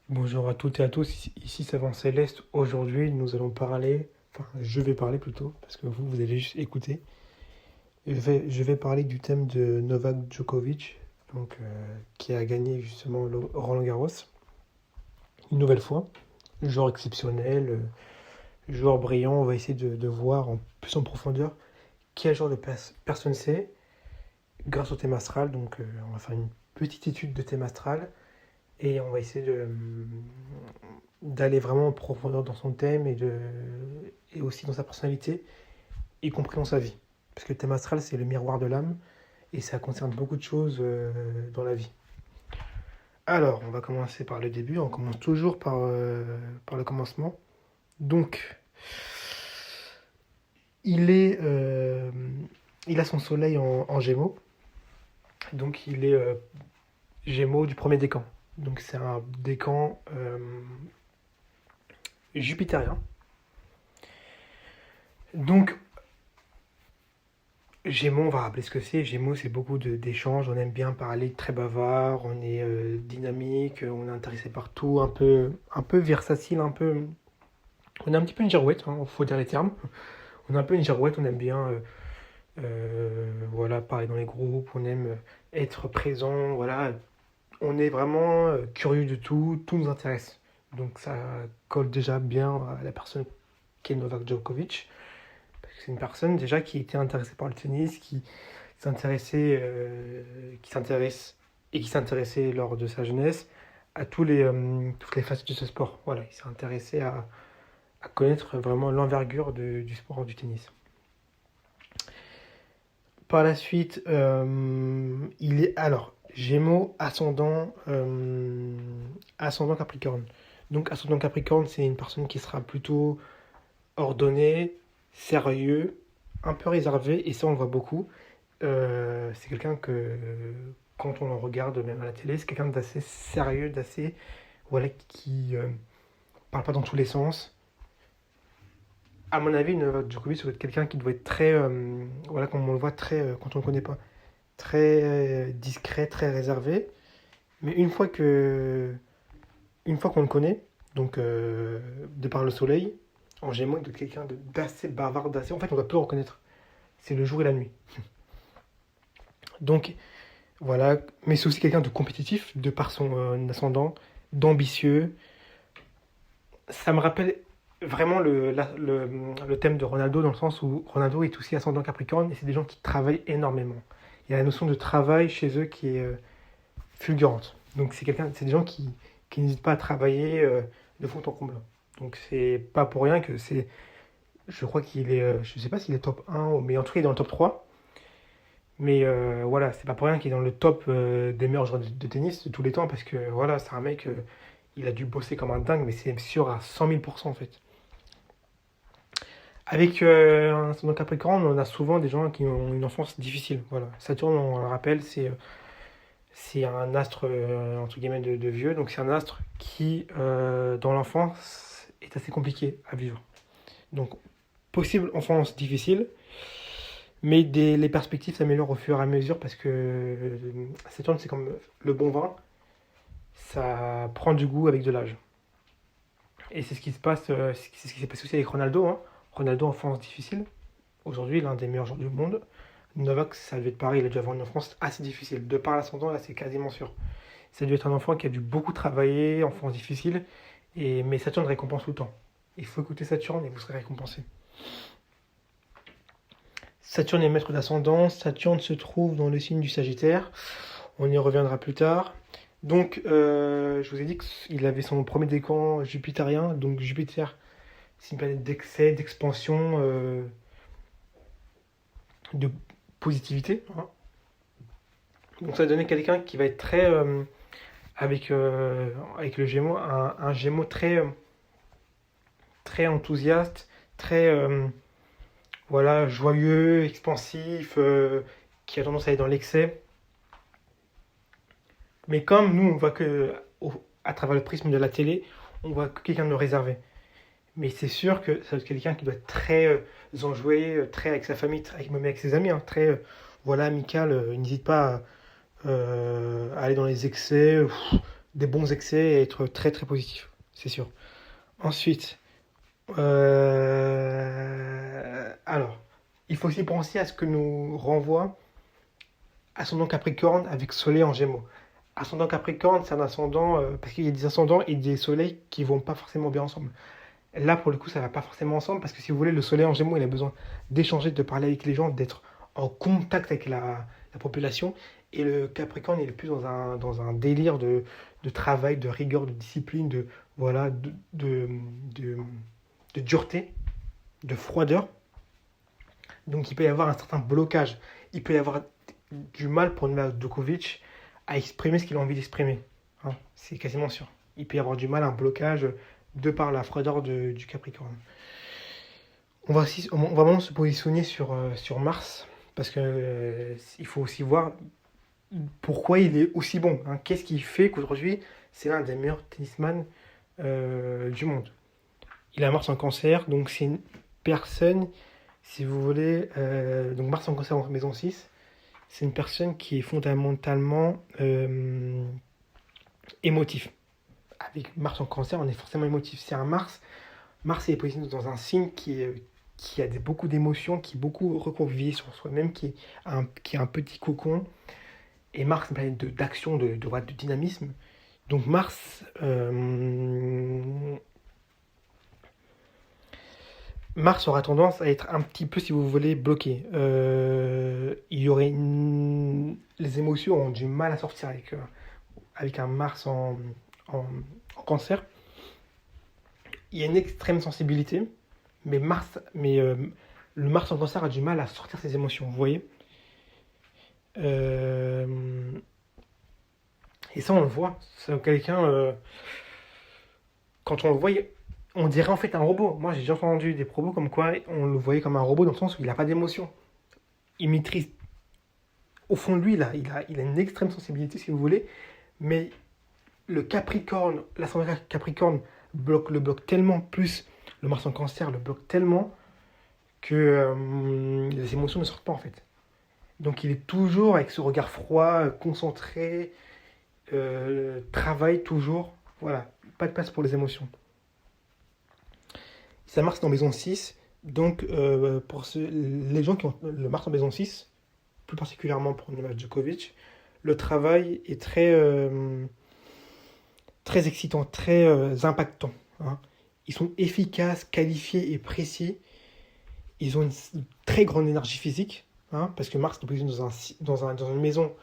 Bonjour à toutes et à tous, ici Savant Céleste. Aujourd'hui, nous allons parler, enfin, je vais parler plutôt, parce que vous allez juste écouter. Je vais parler du thème de Novak Djokovic, qui a gagné justement le Roland Garros, une nouvelle fois. Joueur exceptionnel, joueur brillant. On va essayer de voir en plus en profondeur quel genre de personne c'est, grâce au thème astral. On va faire une petite étude de thème astral. Et on va essayer d'aller vraiment en profondeur dans son thème et aussi dans sa personnalité, y compris dans sa vie. Parce que le thème astral, c'est le miroir de l'âme et ça concerne beaucoup de choses dans la vie. Alors, on va commencer par le début. On commence toujours par le commencement. Donc, il, est, euh, il a son soleil en Gémeaux. Donc, il est Gémeaux du premier décan. Donc, c'est un décan jupitérien. Donc, Gémeaux, on va rappeler ce que c'est. Gémeaux, c'est beaucoup d'échanges. On aime bien parler, très bavard. On est dynamique. On est intéressé par tout. Un peu versatile. On est un petit peu une girouette. Il faut dire les termes. On est un peu une girouette. On aime bien voilà, parler dans les groupes. On aime être présent. Voilà. On est vraiment curieux de tout. Tout nous intéresse. Donc, ça colle déjà bien à la personne qui est Novak Djokovic. C'est une personne déjà qui était intéressée par le tennis, qui s'intéresse et qui s'intéressait lors de sa jeunesse à toutes les facettes de ce sport. Voilà, il s'est intéressé à connaître vraiment l'envergure du sport du tennis. Par la suite, il est alors Gémeaux ascendant Capricorne. Donc ascendant Capricorne, c'est une personne qui sera plutôt ordonné, sérieux, un peu réservé, et ça on le voit beaucoup. C'est quelqu'un que, quand on le regarde même à la télé, c'est quelqu'un d'assez sérieux, d'assez, voilà, qui parle pas dans tous les sens. À mon avis, Novak Djokovic doit être quelqu'un qui doit être très, voilà, comme on le voit, très, quand on le connaît pas, très discret, très réservé. Mais une fois qu'on le connaît, donc de par le soleil, en Gémeaux, il doit être quelqu'un d'assez bavard, d'assez. En fait, on doit plus le reconnaître. C'est le jour et la nuit. Donc, voilà. Mais c'est aussi quelqu'un de compétitif, de par son ascendant, d'ambitieux. Ça me rappelle vraiment le thème de Ronaldo, dans le sens où Ronaldo est aussi ascendant Capricorne, et c'est des gens qui travaillent énormément. Il y a la notion de travail chez eux qui est fulgurante. Donc, c'est des gens qui n'hésitent pas à travailler de fond en comble. Donc, c'est pas pour rien que c'est. Je crois qu'il est. Je sais pas s'il est top 1, mais en tout cas, il est dans le top 3. Mais voilà, c'est pas pour rien qu'il est dans le top des meilleurs joueurs de tennis de tous les temps, parce que voilà, c'est un mec, il a dû bosser comme un dingue, mais c'est sûr à 100 000 en fait. Avec un ascendant Capricorne, on a souvent des gens qui ont une enfance difficile. Voilà. Saturne, on le rappelle, c'est un astre entre guillemets de vieux, donc c'est un astre qui, dans l'enfance, est assez compliqué à vivre. Donc, possible enfance difficile, mais les perspectives s'améliorent au fur et à mesure parce que Saturne, c'est comme le bon vin, ça prend du goût avec de l'âge. Et c'est ce qui se passe, c'est ce qui s'est passé aussi avec Ronaldo. Ronaldo, enfance difficile. Aujourd'hui, l'un des meilleurs joueurs du monde. Novak, ça devait être pareil, il a dû avoir une enfance assez difficile. De par l'ascendant, là, c'est quasiment sûr. Ça a dû être un enfant qui a dû beaucoup travailler, enfance difficile, mais Saturne récompense tout le temps. Il faut écouter Saturne et vous serez récompensé. Saturne est maître d'ascendant, Saturne se trouve dans le signe du Sagittaire, on y reviendra plus tard. Donc, je vous ai dit qu'il avait son premier décan jupitérien, donc Jupiter, c'est une planète d'excès, d'expansion, de positivité. Donc, ça va donner quelqu'un qui va être très, avec le Gémeaux, un Gémeaux très, très enthousiaste, très voilà, joyeux, expansif, qui a tendance à aller dans l'excès. Mais comme nous, on voit que à travers le prisme de la télé, on voit que quelqu'un de réservé. Mais c'est sûr que ça doit être quelqu'un qui doit être très enjoué, très avec sa famille, même avec ses amis, très voilà, amical. Il n'hésite pas à aller dans les excès, des bons excès et être très très positif, c'est sûr. Ensuite, alors, il faut aussi penser à ce que nous renvoie ascendant Capricorne avec Soleil en Gémeaux. Ascendant Capricorne, c'est un ascendant, parce qu'il y a des ascendants et des soleils qui vont pas forcément bien ensemble. Là, pour le coup, ça va pas forcément ensemble, parce que si vous voulez, le Soleil en Gémeaux, il a besoin d'échanger, de parler avec les gens, d'être en contact avec la population. Et le Capricorne, il est plus dans un délire de travail, de rigueur, de discipline, voilà, de, de dureté, de froideur. Donc il peut y avoir un certain blocage. Il peut y avoir du mal pour Novak Djokovic à exprimer ce qu'il a envie d'exprimer. Hein, c'est quasiment sûr. Il peut y avoir du mal, un blocage de par la froideur du Capricorne. On va vraiment se positionner sur Mars, parce que il faut aussi voir pourquoi il est aussi bon. Hein. Qu'est-ce qui fait qu'aujourd'hui, c'est l'un des meilleurs tennisman du monde. Il a Mars en cancer, donc c'est une personne, si vous voulez, donc Mars en cancer en maison 6, c'est une personne qui est fondamentalement émotif. Avec Mars en cancer, on est forcément émotif. C'est un Mars. Mars est positionné dans un signe qui a beaucoup d'émotions, qui est beaucoup recroquevillé sur soi-même, qui est un petit cocon. Et Mars, c'est une planète d'action, de dynamisme. Donc Mars aura tendance à être un petit peu, si vous voulez, bloqué. Il y aurait les émotions ont du mal à sortir avec un Mars en, en cancer. Il y a une extrême sensibilité, mais le Mars en cancer a du mal à sortir ses émotions, vous voyez. Euh, et ça, on le voit. C'est quelqu'un, quand on le voit, on dirait en fait un robot. Moi, j'ai déjà entendu des propos comme quoi on le voyait comme un robot dans le sens où il n'a pas d'émotion. Il maîtrise. Au fond de lui, il a une extrême sensibilité, si vous voulez, mais le Capricorne, l'ascendant Capricorne le bloque tellement, plus le Mars en cancer le bloque tellement que les émotions ne sortent pas en fait. Donc il est toujours avec ce regard froid, concentré, travaille toujours. Voilà, pas de place pour les émotions. Ça Mars dans maison 6, donc les gens qui ont le Mars en maison 6, plus particulièrement pour Novak Djokovic, le travail est très excitant, très impactant. Hein. Ils sont efficaces, qualifiés et précis. Ils ont une très grande énergie physique, hein, parce que Mars est positionné dans une maison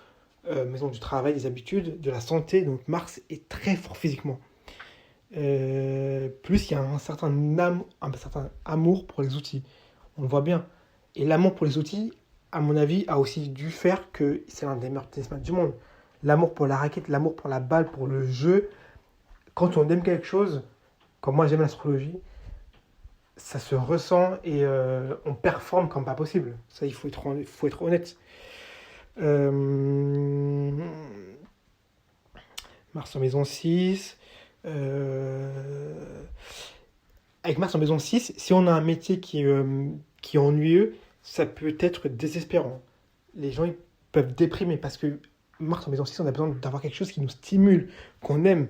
du travail, des habitudes, de la santé. Donc Mars est très fort physiquement. Plus il y a un certain amour pour les outils. On le voit bien. Et l'amour pour les outils, à mon avis, a aussi dû faire que c'est l'un des meilleurs tennisman du monde. L'amour pour la raquette, l'amour pour la balle, pour le jeu. Quand on aime quelque chose, comme moi j'aime l'astrologie, ça se ressent et on performe comme pas possible. Ça, faut être honnête. Euh, Mars en maison 6. Avec Mars en maison 6, si on a un métier qui est ennuyeux, ça peut être désespérant. Les gens ils peuvent déprimer parce que Mars en maison 6, on a besoin d'avoir quelque chose qui nous stimule, qu'on aime.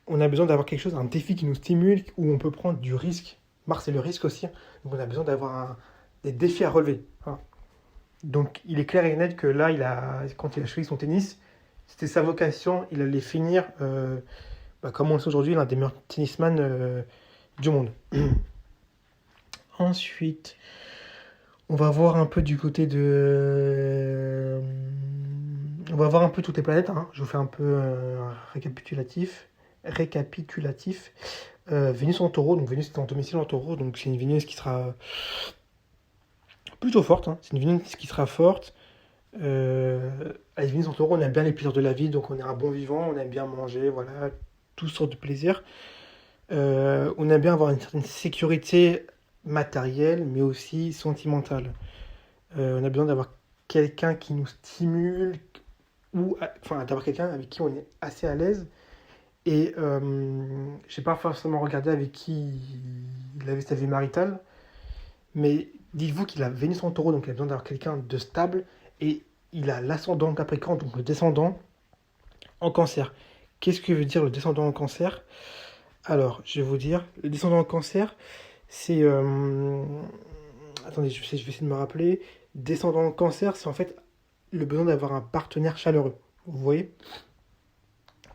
On a besoin d'avoir quelque chose, un défi qui nous stimule, où on peut prendre du risque. Mars, c'est le risque aussi. Donc, on a besoin d'avoir des défis à relever. Hein. Donc, il est clair et net que là, quand il a choisi son tennis, c'était sa vocation. Il allait finir, comme on le sait aujourd'hui, l'un des meilleurs tennisman du monde. Ensuite, on va voir un peu du côté on va voir un peu toutes les planètes. Hein. Je vous fais un peu un récapitulatif. Vénus en taureau, donc Vénus est en domicile en taureau, donc c'est une Vénus qui sera plutôt forte, hein. C'est une Vénus qui sera forte. Avec Vénus en taureau, on aime bien les plaisirs de la vie, donc on est un bon vivant, on aime bien manger, voilà, toutes sortes de plaisirs. On aime bien avoir une certaine sécurité matérielle, mais aussi sentimentale. On a besoin d'avoir quelqu'un qui nous stimule, enfin d'avoir quelqu'un avec qui on est assez à l'aise. Et j'ai pas forcément regardé avec qui il avait sa vie maritale, mais dites-vous qu'il a Vénus en taureau, donc il a besoin d'avoir quelqu'un de stable, et il a l'ascendant Capricorne, donc le descendant en cancer. qu'est-ce que veut dire le descendant en cancer? Alors, je vais vous dire, le descendant en cancer, c'est... attendez, je vais essayer de me rappeler. Descendant en cancer, c'est en fait le besoin d'avoir un partenaire chaleureux, vous voyez,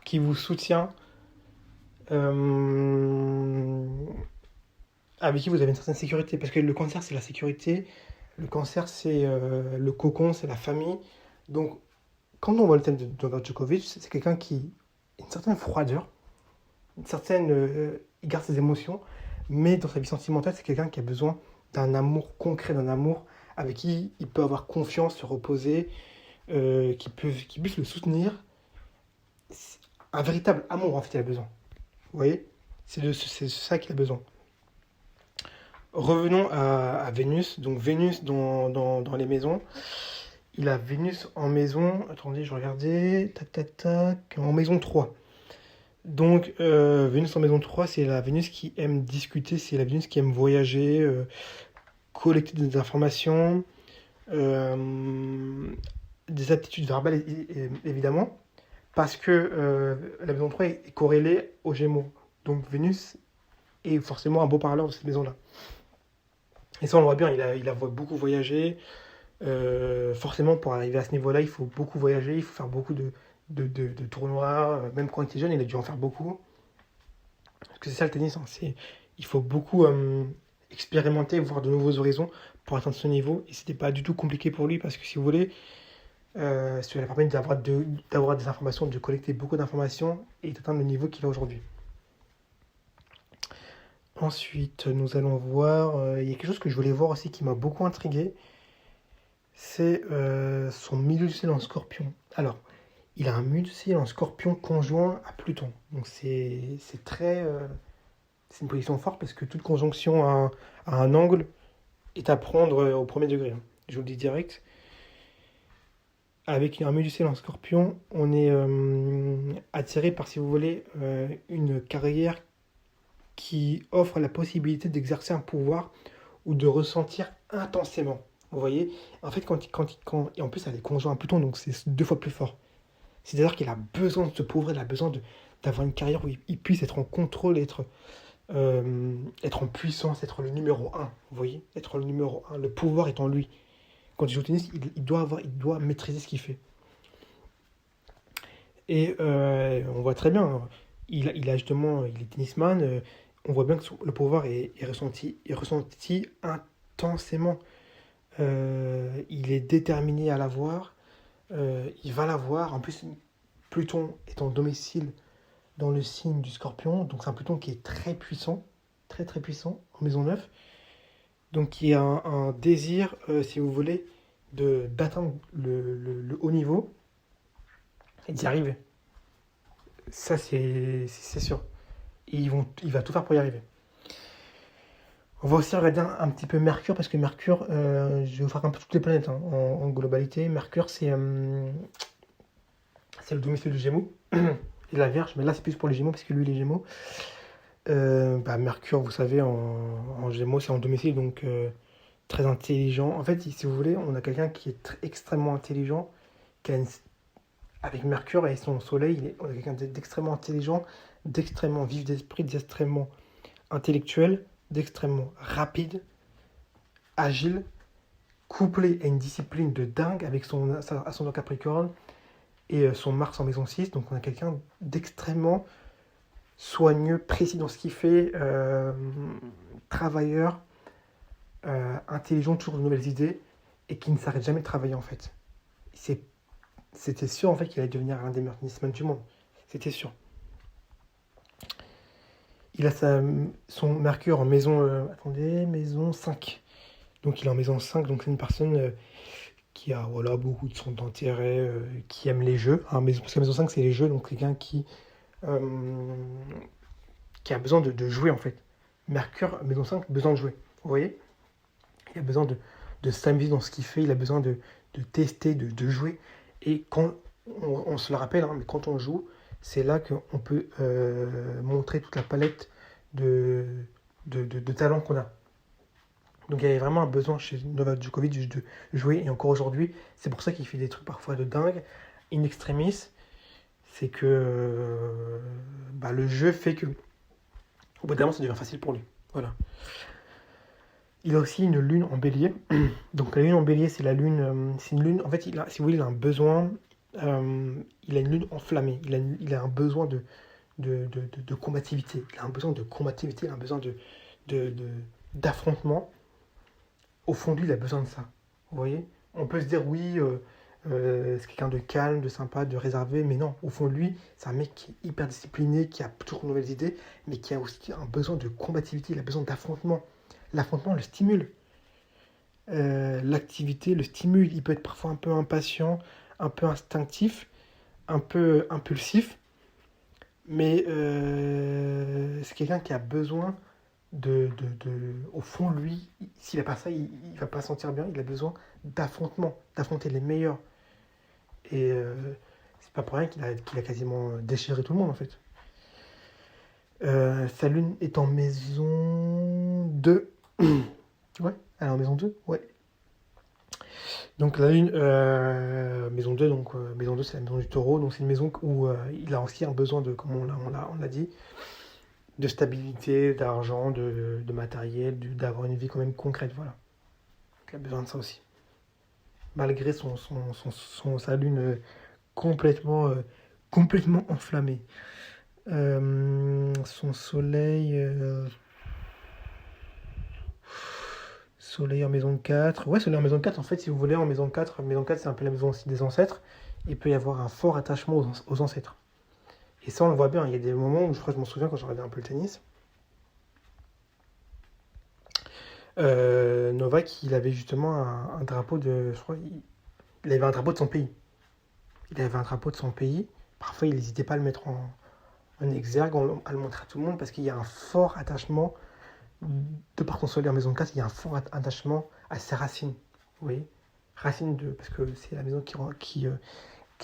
qui vous soutient, euh, avec qui vous avez une certaine sécurité. Parce que le cancer, c'est la sécurité. Le cancer, c'est le cocon, c'est la famille. Donc, quand on voit le thème de Novak Djokovic, c'est quelqu'un qui a une certaine froideur, une certaine, il garde ses émotions, mais dans sa vie sentimentale, c'est quelqu'un qui a besoin d'un amour concret, d'un amour avec qui il peut avoir confiance, se reposer, qui puisse le soutenir. C'est un véritable amour, en fait, il a besoin. Vous voyez? C'est ça qu'il a besoin. Revenons à Vénus. Donc, Vénus dans les maisons. Il a Vénus en maison. Attendez, je regardais. Tac, tac, tac. En maison 3. Donc, Vénus en maison 3, c'est la Vénus qui aime discuter, c'est la Vénus qui aime voyager, collecter des informations, euh, des aptitudes verbales, évidemment, parce que la maison 3 est corrélée aux Gémeaux. Donc, Vénus est forcément un beau parleur de cette maison-là. Et ça, on le voit bien, il a beaucoup voyagé. Forcément, pour arriver à ce niveau-là, il faut beaucoup voyager, il faut faire beaucoup de tournois. Même quand il était jeune, il a dû en faire beaucoup. Parce que c'est ça le tennis, hein, il faut beaucoup expérimenter, voir de nouveaux horizons pour atteindre ce niveau. Et c'était pas du tout compliqué pour lui parce que si vous voulez, ça lui a permis d'avoir des informations, de collecter beaucoup d'informations et d'atteindre le niveau qu'il a aujourd'hui. Ensuite, nous allons voir, il y a quelque chose que je voulais voir aussi qui m'a beaucoup intrigué, c'est son milieu du ciel en scorpion. Alors, il a un milieu du ciel en scorpion conjoint à Pluton. Donc c'est très... c'est une position forte parce que toute conjonction à un angle est à prendre au premier degré, hein. Je vous le dis direct. Avec un milieu du ciel en scorpion, on est attiré par, si vous voulez, une carrière qui offre la possibilité d'exercer un pouvoir ou de ressentir intensément. Vous voyez? En fait, et en plus, elle est conjointe à Pluton, donc c'est 2 fois plus fort. C'est-à-dire qu'il a besoin de se pouvoir, il a besoin d'avoir une carrière où il puisse être en contrôle, être en puissance, être le numéro un. Vous voyez? Être le numéro un. Le pouvoir est en lui. Quand il joue au tennis, il doit maîtriser ce qu'il fait. Et on voit très bien, hein, il a justement, il est tennisman, on voit bien que le pouvoir est ressenti intensément. Il est déterminé à l'avoir, il va l'avoir. En plus, Pluton est en domicile dans le signe du Scorpion, donc c'est un Pluton qui est très puissant, très très puissant, en maison 9. Donc il y a un désir, si vous voulez, d'atteindre le haut niveau et d'y arriver. Ça, c'est sûr. Et il va tout faire pour y arriver. On va aussi regarder un petit peu Mercure, parce que Mercure, je vais vous faire un peu toutes les planètes, hein, en globalité. Mercure, c'est le domicile du Gémeaux et la Vierge, mais là c'est plus pour les Gémeaux, parce que lui, les Gémeaux. Mercure, vous savez, en Gémeaux, c'est en domicile, donc très intelligent. En fait, si vous voulez, on a quelqu'un qui est extrêmement intelligent, qui a avec Mercure et son Soleil, on a quelqu'un d'extrêmement intelligent, d'extrêmement vif d'esprit, d'extrêmement intellectuel, d'extrêmement rapide, agile, couplé à une discipline de dingue avec son ascendant Capricorne et son Mars en maison 6. Donc on a quelqu'un d'extrêmement soigneux, précis dans ce qu'il fait, travailleur, intelligent, toujours de nouvelles idées, et qui ne s'arrête jamais de travailler en fait. C'était sûr en fait qu'il allait devenir un des meilleurs tennisman du monde. C'était sûr. Il a son Mercure en maison, maison 5. Donc il est en maison 5, donc c'est une personne qui a voilà, beaucoup de son d'intérêt, qui aime les jeux. Hein, parce que la maison 5 c'est les jeux, donc quelqu'un euh, qui a besoin de jouer en fait. Mercure, maison 5, besoin de jouer. Vous voyez? Il a besoin de s'amuser dans ce qu'il fait, il a besoin de tester, de jouer. Et quand on se le rappelle, hein, mais quand on joue, c'est là qu'on peut montrer toute la palette de talents qu'on a. Donc il y avait vraiment un besoin chez Novak Djokovic de jouer, et encore aujourd'hui, c'est pour ça qu'il fait des trucs parfois de dingue, in extremis. c'est que le jeu fait que, au bout d'un moment, ça devient facile pour lui. Voilà. Il a aussi une lune en bélier. Donc la lune en bélier, c'est la lune. C'est une lune. En fait, si vous voulez, il a un besoin. Il a une lune enflammée. Il a un besoin de combativité. Il a un besoin de combativité. Il a un besoin de- de- d'affrontement. Au fond de lui, il a besoin de ça. Vous voyez? On peut se dire oui, c'est quelqu'un de calme, de sympa, de réservé, mais non, au fond de lui, c'est un mec qui est hyper discipliné, qui a toujours de nouvelles idées, mais qui a aussi un besoin de combativité, il a besoin d'affrontement. L'affrontement le stimule. L'activité le stimule. Il peut être parfois un peu impatient, un peu instinctif, un peu impulsif, mais c'est quelqu'un qui a besoin au fond, lui, s'il n'a pas ça, il ne va pas se sentir bien. Il a besoin d'affrontement, d'affronter les meilleurs. Et c'est pas pour rien qu'il a quasiment déchiré tout le monde, en fait. Sa lune est en maison 2. Ouais, elle est en maison 2. Ouais. Donc la lune, maison 2, donc maison 2 c'est la maison du taureau, donc c'est une maison où il a aussi un besoin de, comme on l'a dit, de stabilité, d'argent, de matériel, d'avoir une vie quand même concrète, voilà. Il a besoin de ça aussi. Malgré sa lune complètement enflammée. Son soleil, soleil en maison 4. Ouais, soleil en maison 4, en fait, si vous voulez, en maison 4 c'est un peu la maison aussi des ancêtres. Il peut y avoir un fort attachement aux ancêtres. Et ça, on le voit bien. Il y a des moments où, je crois que je m'en souviens quand je regardais un peu le tennis. Novak, il avait justement un drapeau de. Je crois, il avait un drapeau de son pays. Il avait un drapeau de son pays. Parfois, il n'hésitait pas à le mettre en exergue, à le montrer à tout le monde, parce qu'il y a un fort attachement, de par son soleil en maison 4, il y a un fort attachement à ses racines. Vous voyez? Parce que c'est la maison qui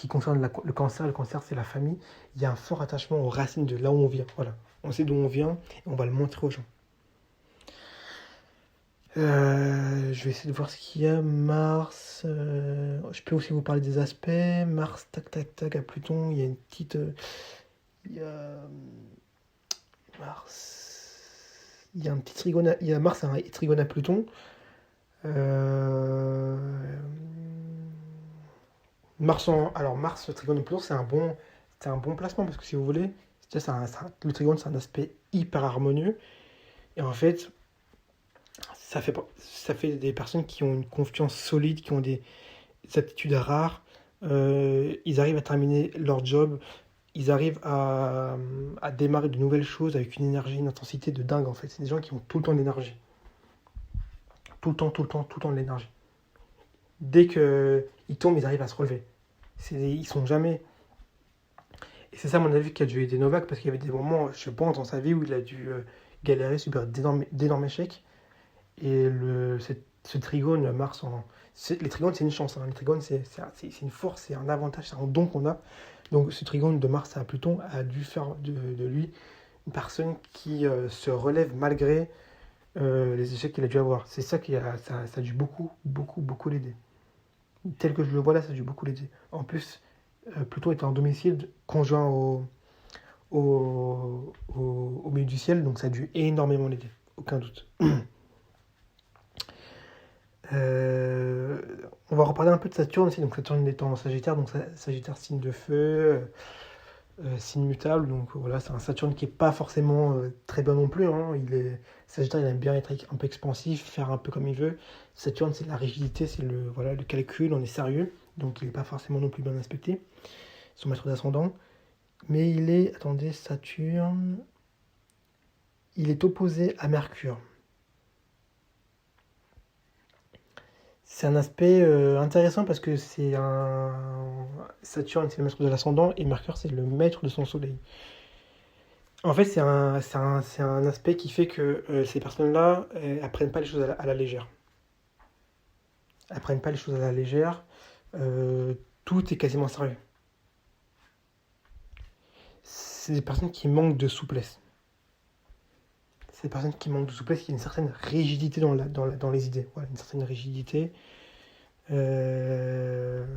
concerne le cancer. Le cancer, c'est la famille. Il y a un fort attachement aux racines de là où on vient. Voilà. On sait d'où on vient et on va le montrer aux gens. Je vais essayer de voir ce qu'il y a. Mars. Je peux aussi vous parler des aspects. Mars, tac, tac, tac, à Pluton. Il y a une petite. Il y a Mars. Il y a un petit trigone. Il y a Mars, un trigone à Pluton. Euh, Alors Mars, le trigone à Pluton, c'est un bon placement parce que si vous voulez, le trigone, c'est un aspect hyper harmonieux. Et en fait, ça fait des personnes qui ont une confiance solide, qui ont des aptitudes rares. Ils arrivent à terminer leur job. Ils arrivent à démarrer de nouvelles choses avec une énergie, une intensité de dingue en fait. C'est des gens qui ont tout le temps de l'énergie. Tout le temps, tout le temps, tout le temps de l'énergie. Dès qu'ils tombent, ils arrivent à se relever. Ils sont jamais. Et c'est ça, à mon avis, qui a dû aider Novak parce qu'il y avait des moments, je pense, dans sa vie où il a dû galérer, subir d'énormes échecs. Et ce trigone, Mars, les trigones, c'est une chance. Hein. Les trigones, c'est une force, c'est un avantage, c'est un don qu'on a. Donc, ce trigone de Mars à Pluton a dû faire de lui une personne qui se relève malgré les échecs qu'il a dû avoir. C'est ça ça a dû beaucoup, beaucoup, beaucoup l'aider. Tel que je le vois là, ça a dû beaucoup l'aider. En plus, Pluton était en domicile conjoint au milieu du ciel, donc ça a dû énormément l'aider, aucun doute. Euh, on va reparler un peu de Saturne aussi. Donc Saturne étant en Sagittaire, donc Sagittaire signe de feu, signe mutable. Donc voilà, c'est un Saturne qui est pas forcément très bien non plus. Hein. Sagittaire, il aime bien être un peu expansif, faire un peu comme il veut. Saturne, c'est la rigidité, c'est le calcul, on est sérieux. Donc il n'est pas forcément non plus bien respecté. Son maître d'ascendant. Mais attendez, Saturne, il est opposé à Mercure. C'est un aspect intéressant parce que Saturne, c'est le maître de l'ascendant et Mercure, c'est le maître de son soleil. En fait, c'est un aspect qui fait que ces personnes-là, elles prennent pas les choses à la légère. Elles prennent pas les choses à la légère. Tout est quasiment sérieux. C'est des personnes qui manquent de souplesse. C'est des personnes qui manquent de souplesse, il y a une certaine rigidité dans les idées. Voilà, une certaine rigidité. Très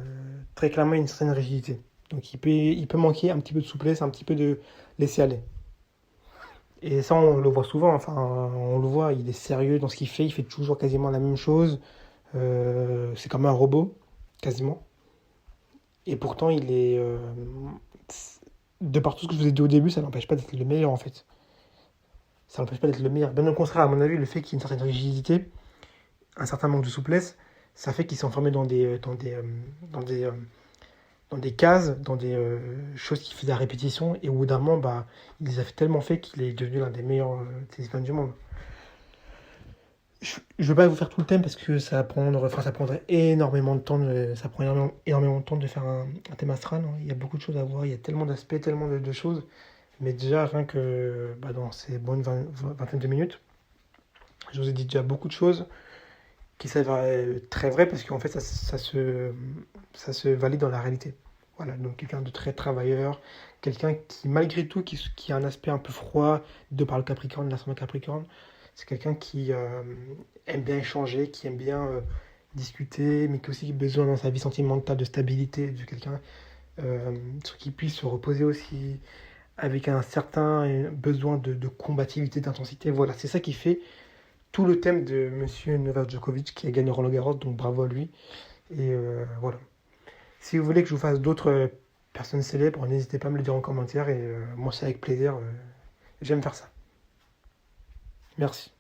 clairement, une certaine rigidité. Donc il peut manquer un petit peu de souplesse, un petit peu de laisser aller. Et ça, on le voit souvent, enfin, on le voit, il est sérieux dans ce qu'il fait toujours quasiment la même chose. C'est comme un robot, quasiment. Et pourtant, de par tout ce que je vous ai dit au début, ça n'empêche pas d'être le meilleur, en fait. Ça n'empêche pas d'être le meilleur. Bien au contraire, à mon avis, le fait qu'il y ait une certaine rigidité, un certain manque de souplesse, ça fait qu'ils sont enfermés dans dans des cases, dans des choses qu'il fait à répétition, et au bout d'un moment, bah, il les a tellement fait qu'il est devenu l'un des meilleurs tennisman du monde. Je ne vais pas vous faire tout le thème parce que ça prendrait énormément de temps, ça prend énormément de temps de faire un thème astral, hein. Il y a beaucoup de choses à voir, il y a tellement d'aspects, tellement de choses. Mais déjà, rien que bah, dans ces bonnes vingtaine de minutes, je vous ai dit déjà beaucoup de choses qui s'avèrent très vraies parce qu'en fait, ça se valide dans la réalité. Voilà, donc quelqu'un de très travailleur, quelqu'un qui, malgré tout, qui a un aspect un peu froid de par le Capricorne, l'ascendant Capricorne, c'est quelqu'un qui aime bien échanger, qui aime bien discuter, mais qui a aussi besoin dans sa vie sentimentale de stabilité, de quelqu'un sur qui puisse se reposer aussi, avec un certain besoin de combativité, d'intensité. Voilà, c'est ça qui fait tout le thème de Monsieur Novak Djokovic qui a gagné Roland Garros, donc bravo à lui. Et voilà. Si vous voulez que je vous fasse d'autres personnes célèbres, n'hésitez pas à me le dire en commentaire et moi c'est avec plaisir. J'aime faire ça. Merci.